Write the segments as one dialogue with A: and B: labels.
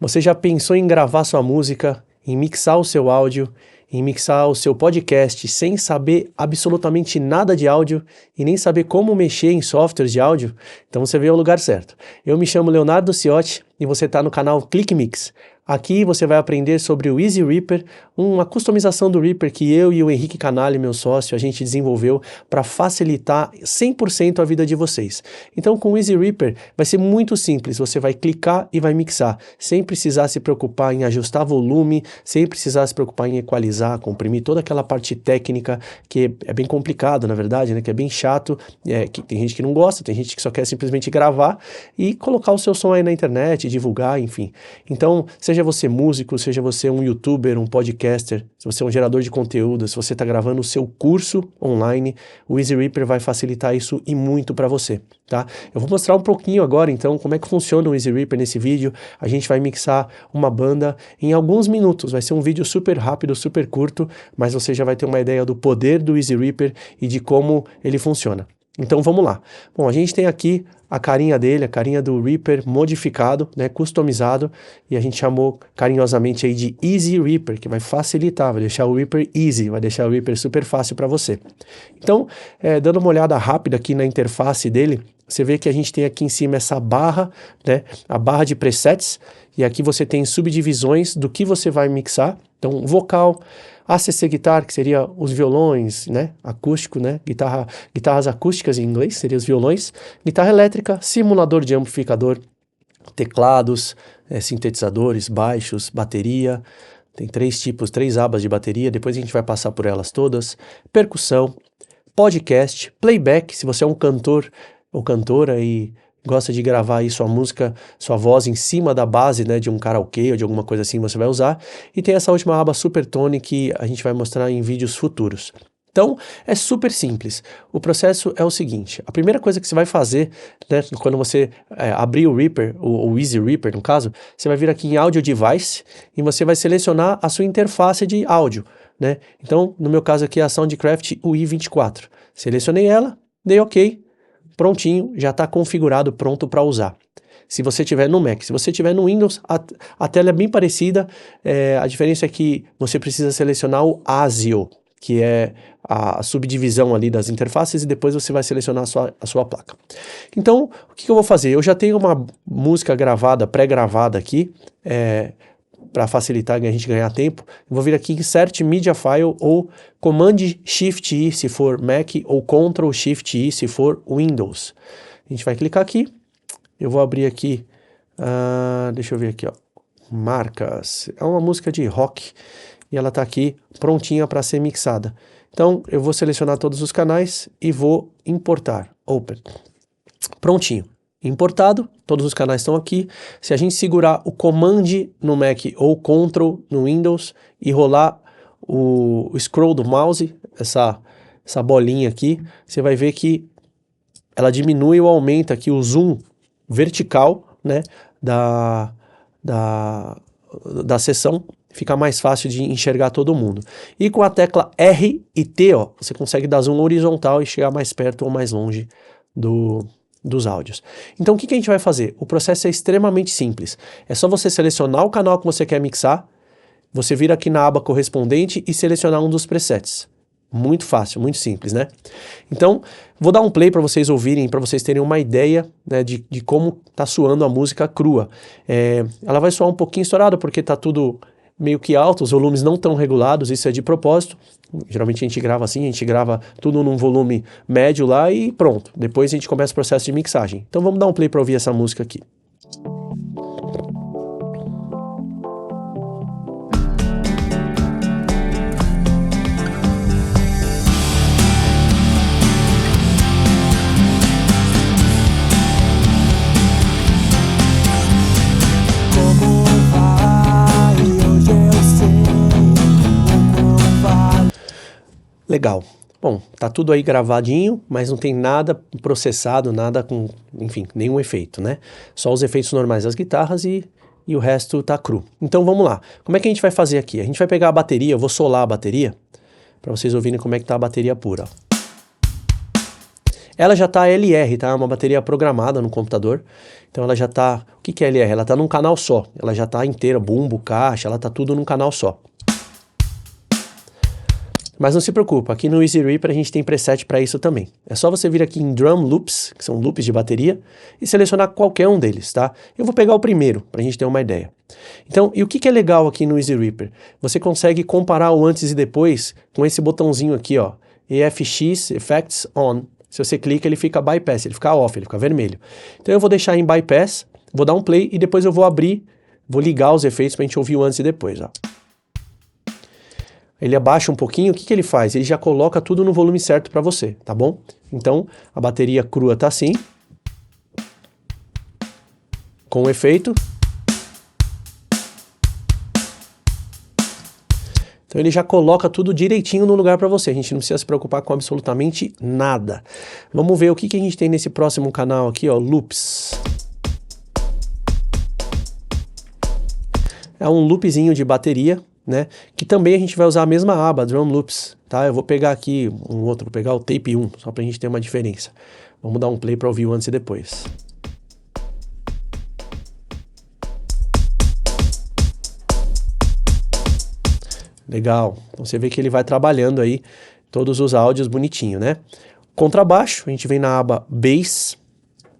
A: Você já pensou em gravar sua música, em mixar o seu áudio, em mixar o seu podcast sem saber absolutamente nada de áudio e nem saber como mexer em softwares de áudio? Então você veio ao lugar certo. Eu me chamo Leonardo Ciotti e você está no canal ClickMix. Aqui você vai aprender sobre o Easy Reaper, uma customização do Reaper que eu e o Henrique Canali, meu sócio, a gente desenvolveu para facilitar 100% a vida de vocês. Então com o Easy Reaper vai ser muito simples, você vai clicar e vai mixar, sem precisar se preocupar em ajustar volume, sem precisar se preocupar em equalizar, comprimir toda aquela parte técnica que é bem complicado, na verdade, né? Que é bem chato, que tem gente que não gosta, tem gente que só quer simplesmente gravar e colocar o seu som aí na internet, divulgar, enfim. Então, seja você músico, seja você um youtuber, um podcaster, se você é um gerador de conteúdo, se você está gravando o seu curso online, o Easy Reaper vai facilitar isso e muito para você, tá? Eu vou mostrar um pouquinho agora, então, como é que funciona o Easy Reaper nesse vídeo. A gente vai mixar uma banda em alguns minutos, vai ser um vídeo super rápido, super curto, mas você já vai ter uma ideia do poder do Easy Reaper e de como ele funciona. Então vamos lá. Bom, a gente tem aqui a carinha dele, a carinha do Reaper modificado, né, customizado, e a gente chamou carinhosamente aí de Easy Reaper, que vai facilitar, vai deixar o Reaper easy, vai deixar o Reaper super fácil para você. Então, dando uma olhada rápida aqui na interface dele, você vê que a gente tem aqui em cima essa barra, né, a barra de presets, e aqui você tem subdivisões do que você vai mixar. Então, vocal, ACC Guitar, que seria os violões, né, acústico, né, guitarras acústicas em inglês, seria os violões, guitarra elétrica, simulador de amplificador, teclados, sintetizadores, baixos, bateria, tem três abas de bateria, depois a gente vai passar por elas todas, percussão, podcast, playback, se você é um cantor ou cantora e gosta de gravar aí sua música, sua voz em cima da base, né, de um karaokê ou de alguma coisa assim, você vai usar. E tem essa última aba Supertone que a gente vai mostrar em vídeos futuros. Então, é super simples. O processo é o seguinte, a primeira coisa que você vai fazer, né, quando você abrir o Reaper, o Easy Reaper no caso, você vai vir aqui em Audio Device e você vai selecionar a sua interface de áudio, né? Então, no meu caso aqui é a Soundcraft UI24. Selecionei ela, dei OK. Prontinho, já está configurado, pronto para usar. Se você tiver no Mac, se você tiver no Windows, a tela é bem parecida, a diferença é que você precisa selecionar o ASIO, que é a subdivisão ali das interfaces, e depois você vai selecionar a sua placa. Então, o que eu vou fazer? Eu já tenho uma música gravada, pré-gravada aqui, para facilitar a gente ganhar tempo. Eu vou vir aqui em Insert Media File ou Command Shift I se for Mac ou Ctrl Shift I se for Windows. A gente vai clicar aqui. Eu vou abrir aqui, deixa eu ver aqui, ó, marcas. É uma música de rock e ela está aqui prontinha para ser mixada. Então eu vou selecionar todos os canais e vou importar. Open. Prontinho. Importado, todos os canais estão aqui. Se a gente segurar o Command no Mac ou Ctrl no Windows e rolar o scroll do mouse, essa bolinha aqui, você vai ver que ela diminui ou aumenta aqui o zoom vertical, né, da sessão, fica mais fácil de enxergar todo mundo. E com a tecla R e T, ó, você consegue dar zoom horizontal e chegar mais perto ou mais longe dos áudios. Então o que a gente vai fazer? O processo é extremamente simples. É só você selecionar o canal que você quer mixar, você vir aqui na aba correspondente e selecionar um dos presets. Muito fácil, muito simples, né? Então, vou dar um play para vocês ouvirem, para vocês terem uma ideia, né, de como tá soando a música crua. Ela vai soar um pouquinho estourada porque tá tudo meio que alto, os volumes não tão regulados, isso é de propósito. Geralmente a gente grava assim, a gente grava tudo num volume médio lá e pronto. Depois a gente começa o processo de mixagem. Então vamos dar um play para ouvir essa música aqui. Legal. Bom, tá tudo aí gravadinho, mas não tem nada processado, nada com, enfim, nenhum efeito, né? Só os efeitos normais das guitarras e o resto tá cru. Então vamos lá. Como é que a gente vai fazer aqui? A gente vai pegar a bateria, eu vou solar a bateria, para vocês ouvirem como é que tá a bateria pura. Ela já tá LR, tá? É uma bateria programada no computador. Então ela já tá... O que que é LR? Ela tá num canal só. Ela já tá inteira, bumbo, caixa, ela tá tudo num canal só. Mas não se preocupa, aqui no Easy Reaper a gente tem preset para isso também. É só você vir aqui em Drum Loops, que são loops de bateria, e selecionar qualquer um deles, tá? Eu vou pegar o primeiro, para a gente ter uma ideia. Então, e o que é legal aqui no Easy Reaper? Você consegue comparar o antes e depois com esse botãozinho aqui, ó, EFX Effects On. Se você clica, ele fica bypass, ele fica off, ele fica vermelho. Então eu vou deixar em bypass, vou dar um play e depois eu vou abrir, vou ligar os efeitos para a gente ouvir o antes e depois, ó. Ele abaixa um pouquinho, o que ele faz? Ele já coloca tudo no volume certo para você, tá bom? Então, a bateria crua tá assim, com o efeito. Então ele já coloca tudo direitinho no lugar para você, a gente não precisa se preocupar com absolutamente nada. Vamos ver o que a gente tem nesse próximo canal aqui, ó, Loops. É um loopzinho de bateria, né, que também a gente vai usar a mesma aba, Drum Loops, tá? Eu vou pegar aqui um outro, vou pegar o Tape 1, só pra gente ter uma diferença. Vamos dar um play para ouvir o antes e depois. Legal, então você vê que ele vai trabalhando aí todos os áudios bonitinho, né? Contrabaixo, a gente vem na aba Bass,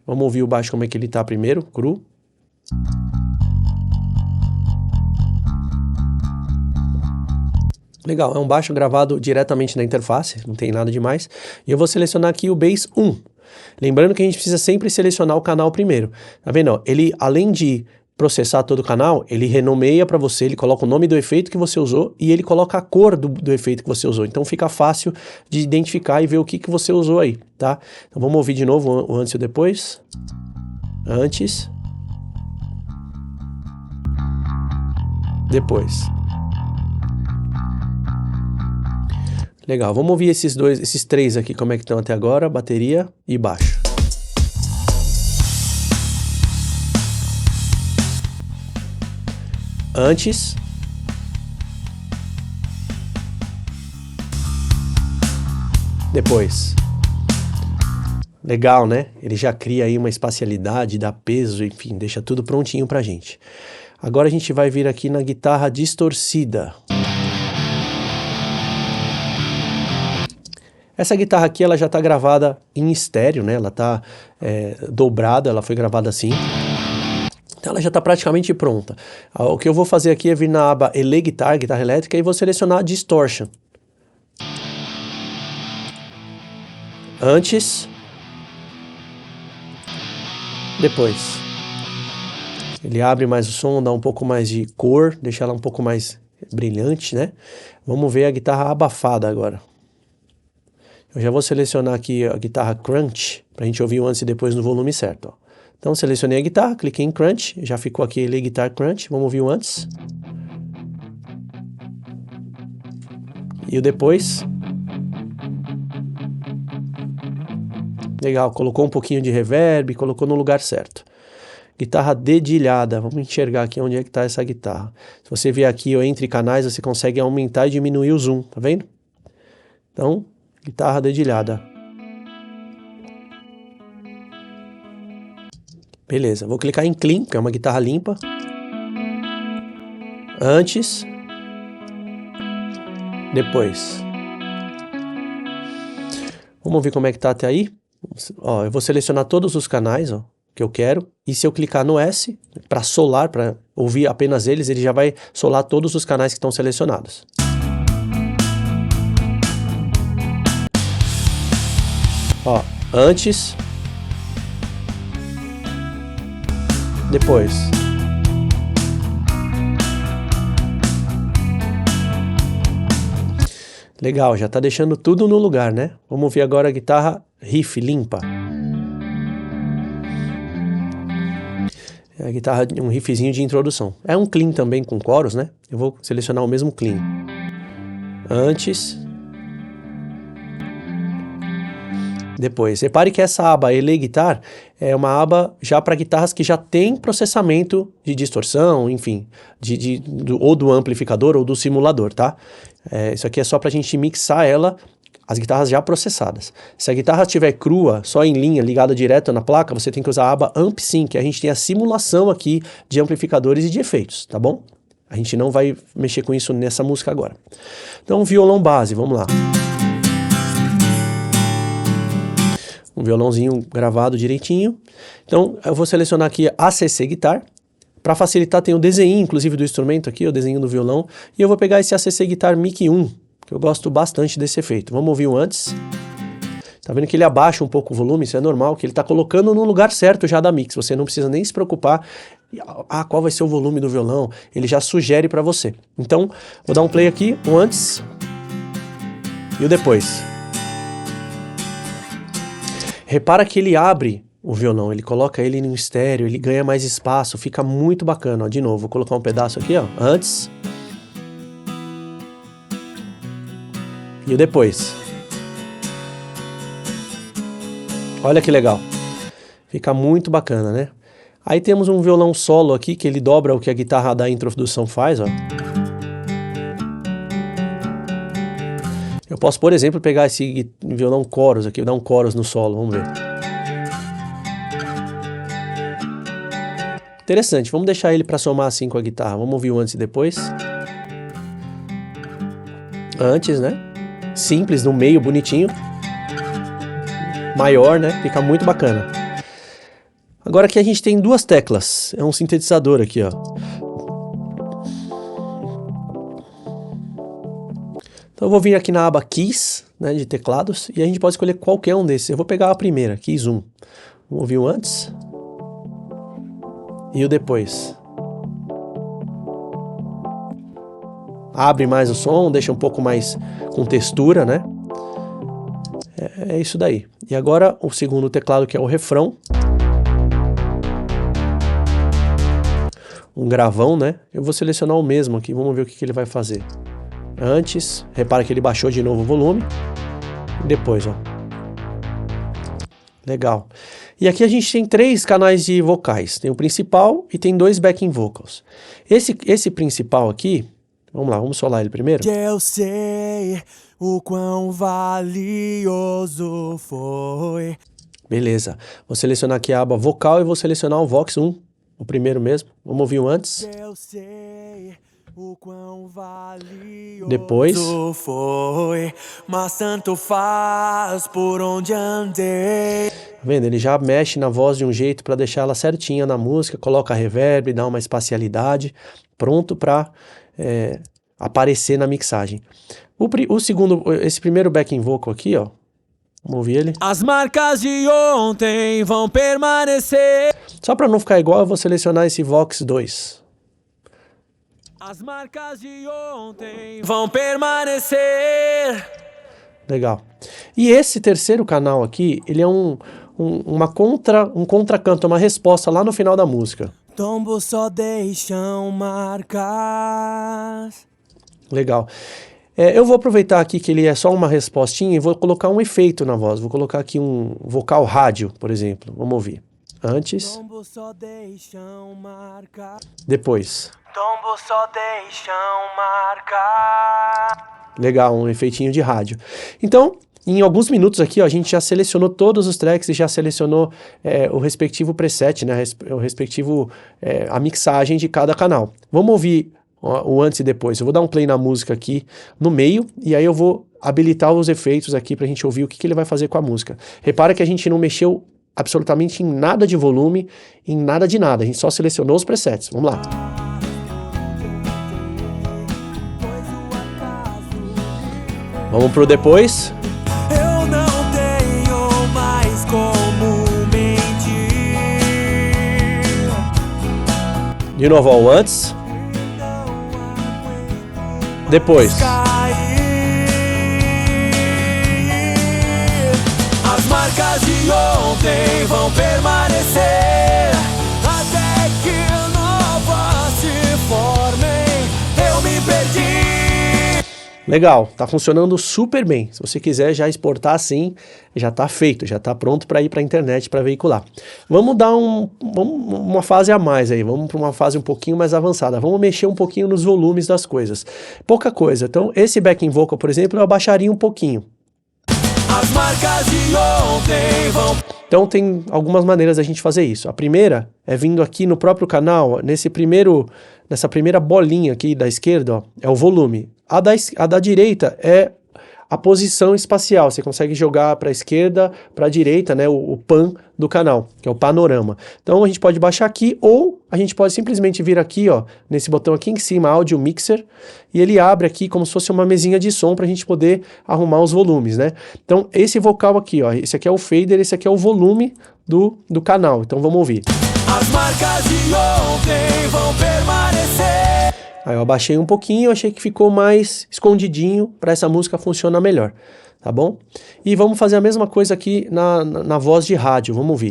A: vamos ouvir o baixo como é que ele tá primeiro, cru. Legal, é um baixo gravado diretamente na interface, não tem nada demais. E eu vou selecionar aqui o Bass 1. Lembrando que a gente precisa sempre selecionar o canal primeiro. Tá vendo? Ó, ele, além de processar todo o canal, ele renomeia para você, ele coloca o nome do efeito que você usou e ele coloca a cor do efeito que você usou. Então fica fácil de identificar e ver o que você usou aí, tá? Então vamos ouvir de novo o antes e o depois. Antes. Depois. Legal, vamos ouvir esses três aqui, como é que estão até agora, bateria e baixo. Antes. Depois. Legal, né? Ele já cria aí uma espacialidade, dá peso, enfim, deixa tudo prontinho pra gente. Agora a gente vai vir aqui na guitarra distorcida. Essa guitarra aqui, ela já está gravada em estéreo, né? Ela está dobrada, ela foi gravada assim. Então ela já está praticamente pronta. O que eu vou fazer aqui é vir na aba Ele Guitar, guitarra elétrica, e vou selecionar Distortion. Antes. Depois. Ele abre mais o som, dá um pouco mais de cor, deixa ela um pouco mais brilhante, né? Vamos ver a guitarra abafada agora. Eu já vou selecionar aqui a guitarra Crunch, para a gente ouvir o antes e depois no volume certo. Ó. Então selecionei a guitarra, cliquei em Crunch, já ficou aqui Ele Guitar Crunch, vamos ouvir o antes. E o depois. Legal, colocou um pouquinho de reverb, colocou no lugar certo. Guitarra dedilhada, vamos enxergar aqui onde é que está essa guitarra. Se você vier aqui ó, entre canais, você consegue aumentar e diminuir o zoom, tá vendo? Então, guitarra dedilhada. Beleza, vou clicar em Clean, que é uma guitarra limpa. Antes. Depois. Vamos ver como é que tá até aí. Ó, eu vou selecionar todos os canais, ó, que eu quero. E se eu clicar no S, para solar, para ouvir apenas eles, ele já vai solar todos os canais que estão selecionados. Ó, antes. Depois. Legal, já tá deixando tudo no lugar, né? Vamos ver agora a guitarra riff limpa. É a guitarra, um riffzinho de introdução. É um clean também com coros, né? Eu vou selecionar o mesmo clean. Antes. Depois. Repare que essa aba Ele Guitar é uma aba já para guitarras que já tem processamento de distorção, enfim, ou do amplificador ou do simulador, tá? Isso aqui é só para a gente mixar ela as guitarras já processadas. Se a guitarra estiver crua, só em linha, ligada direto na placa, você tem que usar a aba Amp Sync, que a gente tem a simulação aqui de amplificadores e de efeitos, tá bom? A gente não vai mexer com isso nessa música agora. Então, violão base, vamos lá. Um violãozinho gravado direitinho. Então, eu vou selecionar aqui ACC Guitar. Para facilitar, tem o desenho, inclusive, do instrumento aqui, o desenho do violão. E eu vou pegar esse ACC Guitar Mic 1, que eu gosto bastante desse efeito. Vamos ouvir o antes. Tá vendo que ele abaixa um pouco o volume, isso é normal, que ele tá colocando no lugar certo já da mix. Você não precisa nem se preocupar, qual vai ser o volume do violão, ele já sugere para você. Então, vou dar um play aqui, o antes e o depois. Repara que ele abre o violão, ele coloca ele no estéreo, ele ganha mais espaço, fica muito bacana. Ó, de novo, vou colocar um pedaço aqui, ó, antes e o depois. Olha que legal. Fica muito bacana, né? Aí temos um violão solo aqui, que ele dobra o que a guitarra da introdução faz, ó. Eu posso, por exemplo, pegar esse violão chorus aqui, dar um chorus no solo, vamos ver. Interessante, vamos deixar ele para somar assim com a guitarra. Vamos ouvir o antes e depois. Antes, né? Simples, no meio, bonitinho. Maior, né? Fica muito bacana. Agora aqui a gente tem duas teclas. É um sintetizador aqui, ó. Então eu vou vir aqui na aba Keys, né, de teclados, e a gente pode escolher qualquer um desses. Eu vou pegar a primeira, Keys 1. Vamos ouvir o antes e o depois. Abre mais o som, deixa um pouco mais com textura, né? É isso daí. E agora o segundo teclado, que é o refrão. Um gravão, né? Eu vou selecionar o mesmo aqui, vamos ver o que ele vai fazer. Antes, repara que ele baixou de novo o volume. E depois, ó. Legal. E aqui a gente tem 3 canais de vocais. Tem o principal e tem 2 backing vocals. Esse principal aqui, vamos lá, vamos solar ele primeiro.
B: Eu sei o quão valioso foi.
A: Beleza. Vou selecionar aqui a aba vocal e vou selecionar o Vox 1, o primeiro mesmo. Vamos ouvir o antes.
B: Eu sei o quão valioso
A: depois
B: foi, mas tanto faz por onde andei.
A: Tá vendo? Ele já mexe na voz de um jeito para deixar ela certinha na música, coloca reverb, dá uma espacialidade, pronto para aparecer na mixagem. O segundo, esse primeiro backing vocal aqui, ó, vamos ouvir ele.
B: As marcas de ontem vão permanecer.
A: Só para não ficar igual, eu vou selecionar esse Vox 2.
B: As marcas de ontem vão permanecer.
A: Legal. E esse terceiro canal aqui, ele é um contracanto, uma resposta lá no final da música.
B: Tombos só deixam marcas.
A: Legal. Eu vou aproveitar aqui que ele é só uma respostinha e vou colocar um efeito na voz. Vou colocar aqui um vocal rádio, por exemplo. Vamos ouvir. Antes.
B: Tombos só deixam marcas.
A: Depois.
B: Tombos só deixam marcar.
A: Legal, um efeitinho de rádio. Então, em alguns minutos aqui, ó, a gente já selecionou todos os tracks e já selecionou o respectivo preset, né, a mixagem de cada canal. Vamos ouvir o antes e depois. Eu vou dar um play na música aqui no meio e aí eu vou habilitar os efeitos aqui pra gente ouvir o que ele vai fazer com a música. Repara que a gente não mexeu absolutamente em nada de volume, em nada de nada. A gente só selecionou os presets. Vamos lá. Vamos pro depois.
B: Eu não tenho mais como mentir.
A: De novo, ó, o antes. Depois.
B: As marcas de ontem vão permanecer até que novas se formem. Eu me perdi.
A: Legal, tá funcionando super bem. Se você quiser já exportar assim, já tá feito, já tá pronto para ir para a internet para veicular. Vamos dar uma fase a mais aí, vamos para uma fase um pouquinho mais avançada. Vamos mexer um pouquinho nos volumes das coisas. Pouca coisa. Então, esse backing vocal, por exemplo, eu abaixaria um pouquinho.
B: As marcas de ontem vão...
A: Então tem algumas maneiras da gente fazer isso. A primeira é vindo aqui no próprio canal, nessa primeira bolinha aqui da esquerda, ó, é o volume. A da direita é a posição espacial. Você consegue jogar para a esquerda, para a direita, né, o pan do canal, que é o panorama. Então a gente pode baixar aqui, ou a gente pode simplesmente vir aqui, ó, nesse botão aqui em cima, Audio Mixer, e ele abre aqui como se fosse uma mesinha de som para a gente poder arrumar os volumes, né? Então esse vocal aqui, ó, esse aqui é o fader, esse aqui é o volume do canal. Então vamos ouvir.
B: As marcas de ontem vão permanecer.
A: Aí eu abaixei um pouquinho, achei que ficou mais escondidinho para essa música funcionar melhor, tá bom? E vamos fazer a mesma coisa aqui na voz de rádio, vamos ouvir.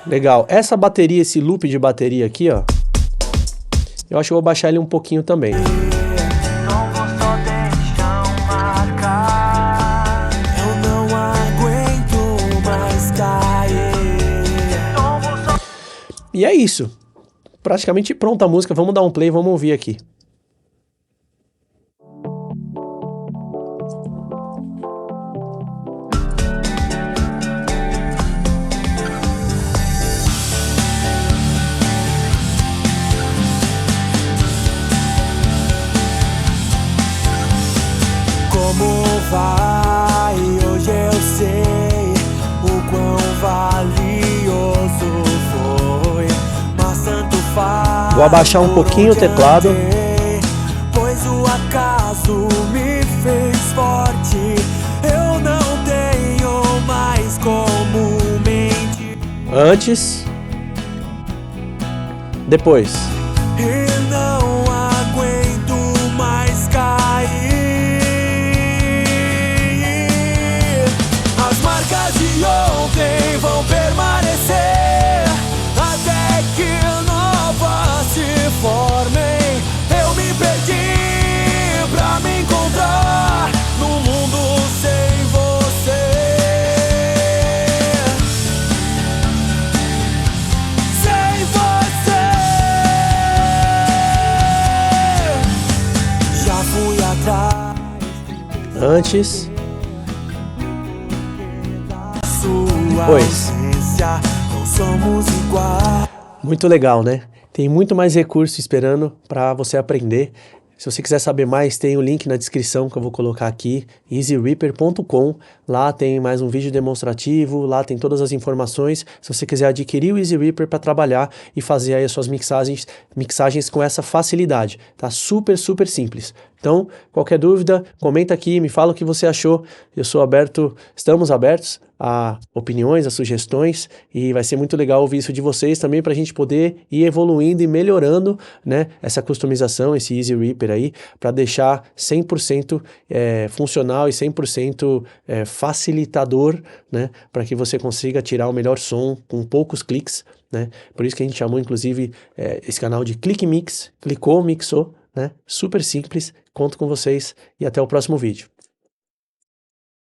A: Legal, essa bateria, esse loop de bateria aqui, ó, eu acho que eu vou baixar ele um pouquinho também. E é isso, praticamente pronta a música, vamos dar um play, vamos ouvir aqui.
B: Como vai? Hoje eu sei o quão valioso foi, mas tanto faz.
A: Vou abaixar um pouquinho o teclado.
B: Pois o acaso me fez forte. Eu não tenho mais como mentir.
A: Antes, depois.
B: E não aguento mais cair. As marcas de ontem vão permanecer até que novas se formem. Eu me perdi pra me encontrar no mundo sem você. Sem você. Já fui atrás.
A: Antes,
B: depois. Não somos iguais.
A: muito legal, né? Tem muito mais recurso esperando para você aprender. Se você quiser saber mais, tem o link na descrição que eu vou colocar aqui, easyreaper.com. Lá tem mais um vídeo demonstrativo, lá tem todas as informações. Se você quiser adquirir o Easy Reaper para trabalhar e fazer aí as suas mixagens com essa facilidade, tá? Super, super simples. Então, qualquer dúvida, comenta aqui, me fala o que você achou. Eu sou aberto, estamos abertos a opiniões, a sugestões, e vai ser muito legal ouvir isso de vocês também para a gente poder ir evoluindo e melhorando, né, essa customização, esse Easy Reaper aí, para deixar 100% funcional e 100% facilitador, né, para que você consiga tirar o melhor som com poucos cliques, né? Por isso que a gente chamou inclusive esse canal de Click Mix, clicou, mixou, né? Super simples. Conto com vocês e até o próximo vídeo.